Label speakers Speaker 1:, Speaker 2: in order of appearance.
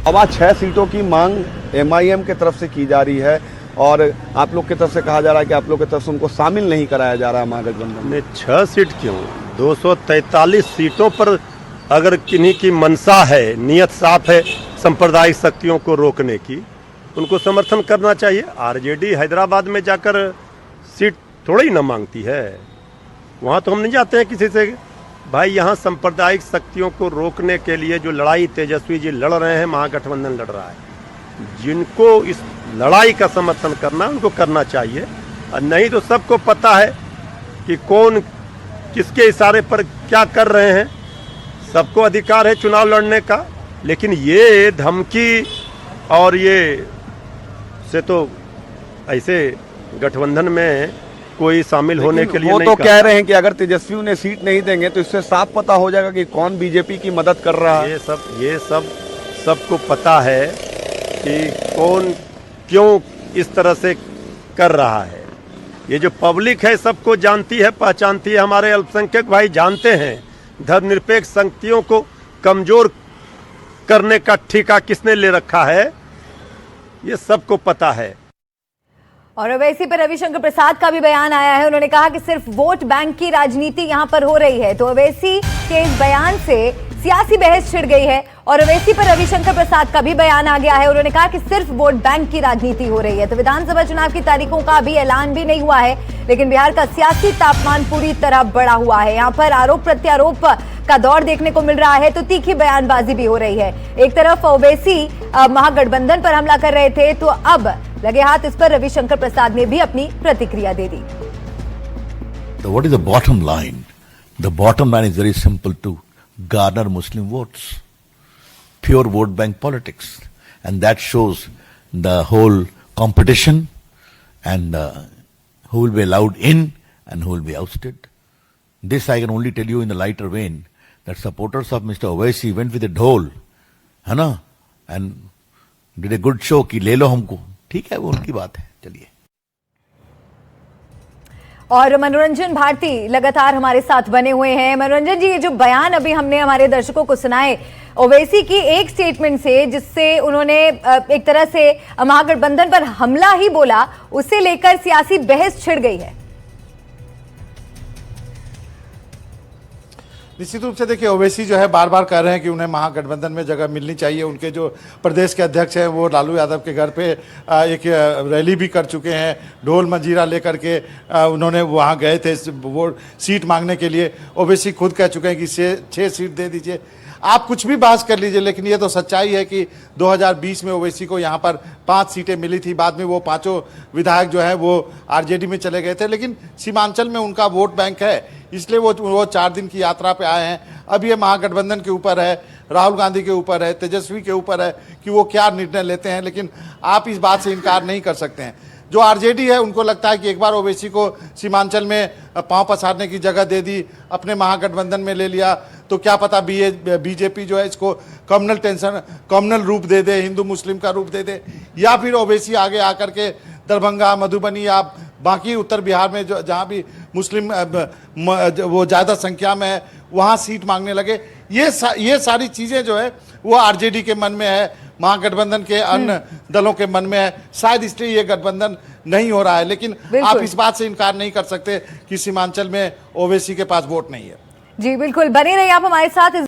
Speaker 1: अब आज 6 सीटों की मांग एमआईएम की तरफ से की जा रही है और आप लोग की तरफ से कहा जा रहा है कि आप लोग की तरफ से उनको शामिल नहीं कराया जा रहा है महागठबंधन में।
Speaker 2: 6 सीट क्यों, 243 सीटों पर अगर किन्हीं की मनसा है, नीयत साफ है सांप्रदायिक शक्तियों को रोकने की, उनको समर्थन करना चाहिए। आरजेडी हैदराबाद में जाकर सीट थोड़ी ना मांगती है, वहाँ तो हम नहीं जाते हैं किसी से। भाई यहाँ सांप्रदायिक शक्तियों को रोकने के लिए जो लड़ाई तेजस्वी जी लड़ रहे हैं, महागठबंधन लड़ रहा है, जिनको इस लड़ाई का समर्थन करना उनको करना चाहिए। और नहीं तो सबको पता है कि कौन किसके इशारे पर क्या कर रहे हैं, सबको अधिकार है चुनाव लड़ने का। लेकिन ये धमकी और ये से तो ऐसे गठबंधन में कोई शामिल होने के लिए
Speaker 1: वो
Speaker 2: नहीं
Speaker 1: तो कह रहे हैं कि अगर तेजस्वी उन्हें सीट नहीं देंगे तो इससे साफ पता हो जाएगा कि कौन बीजेपी की मदद कर रहा है।
Speaker 2: ये सब सबको पता है कि कौन क्यों इस तरह से कर रहा है। ये जो पब्लिक है सबको जानती है, पहचानती है। हमारे अल्पसंख्यक भाई जानते हैं धर्मनिरपेक्ष शक्तियों को कमजोर करने का ठेका किसने ले रखा है, ये सबको पता है।
Speaker 3: और ओवैसी पर रविशंकर प्रसाद का भी बयान आया है। उन्होंने कहा कि सिर्फ वोट बैंक की राजनीति यहां पर हो रही है। तो ओवैसी के इस बयान से सियासी बहस छिड़ गई है और ओवैसी पर रविशंकर प्रसाद का भी बयान आ गया है। उन्होंने कहा कि सिर्फ वोट बैंक की राजनीति हो रही है। तो विधानसभा चुनाव की तारीखों का अभी ऐलान भी नहीं हुआ है, लेकिन बिहार का सियासी तापमान पूरी तरह बढ़ा हुआ है। यहाँ पर आरोप प्रत्यारोप का दौर देखने को मिल रहा है, तो तीखी बयानबाजी भी हो रही है। एक तरफ ओवैसी महागठबंधन पर हमला कर रहे थे, तो अब लगे हाथ इस पर रविशंकर प्रसाद ने भी अपनी प्रतिक्रिया दे दी।
Speaker 4: What is the bottom line? The bottom line is very simple: to garner Muslim votes, pure vote bank politics, and that shows the whole competition and who will be allowed in and who will be ousted. This I can only tell you in the lighter vein that supporters of Mr. Owaisi went with a dhol, है ना, and did a good show कि ले लो हमको। ठीक है, वो उनकी बात है। चलिए।
Speaker 3: और मनोरंजन भारती लगातार हमारे साथ बने हुए हैं। मनोरंजन जी, ये जो बयान अभी हमने हमारे दर्शकों को सुनाए ओवैसी की एक स्टेटमेंट से, जिससे उन्होंने एक तरह से महागठबंधन पर हमला ही बोला, उसे लेकर सियासी बहस छिड़ गई है।
Speaker 5: निश्चित रूप से देखिए, ओवैसी जो है बार बार कह रहे हैं कि उन्हें महागठबंधन में जगह मिलनी चाहिए। उनके जो प्रदेश के अध्यक्ष हैं वो लालू यादव के घर पे एक रैली भी कर चुके हैं, ढोल मंजीरा लेकर के उन्होंने वहाँ गए थे वो सीट मांगने के लिए। ओवैसी खुद कह चुके हैं कि 6 सीट दे दीजिए। आप कुछ भी बहस कर लीजिए, लेकिन ये तो सच्चाई है कि 2020 में ओवैसी को यहाँ पर 5 सीटें मिली थी। बाद में वो 5 विधायक जो है वो आरजेडी में चले गए थे, लेकिन सीमांचल में उनका वोट बैंक है, इसलिए वो 4 दिन की यात्रा पे आए हैं। अब ये महागठबंधन के ऊपर है, राहुल गांधी के ऊपर है, तेजस्वी के ऊपर है कि वो क्या निर्णय लेते हैं। लेकिन आप इस बात से इनकार नहीं कर सकते हैं, जो आरजेडी है उनको लगता है कि एक बार ओवैसी को सीमांचल में पांव पसारने की जगह दे दी, अपने महागठबंधन में ले लिया, तो क्या पता बीजेपी जो है इसको कम्युनल रूप दे दे, हिंदू मुस्लिम का रूप दे दे, या फिर ओवैसी आगे आकर के दरभंगा, मधुबनी या बाकी उत्तर बिहार में जो जहाँ भी मुस्लिम वो ज़्यादा संख्या में है वहाँ सीट मांगने लगे। ये सारी चीज़ें जो है वो आरजेडी के मन में है, महागठबंधन के अन्य दलों के मन में है। शायद इसलिए ये गठबंधन नहीं हो रहा है। लेकिन आप इस बात से इनकार नहीं कर सकते कि सीमांचल में ओवैसी के पास वोट नहीं है।
Speaker 3: जी बिल्कुल, बने रहिए आप हमारे साथ।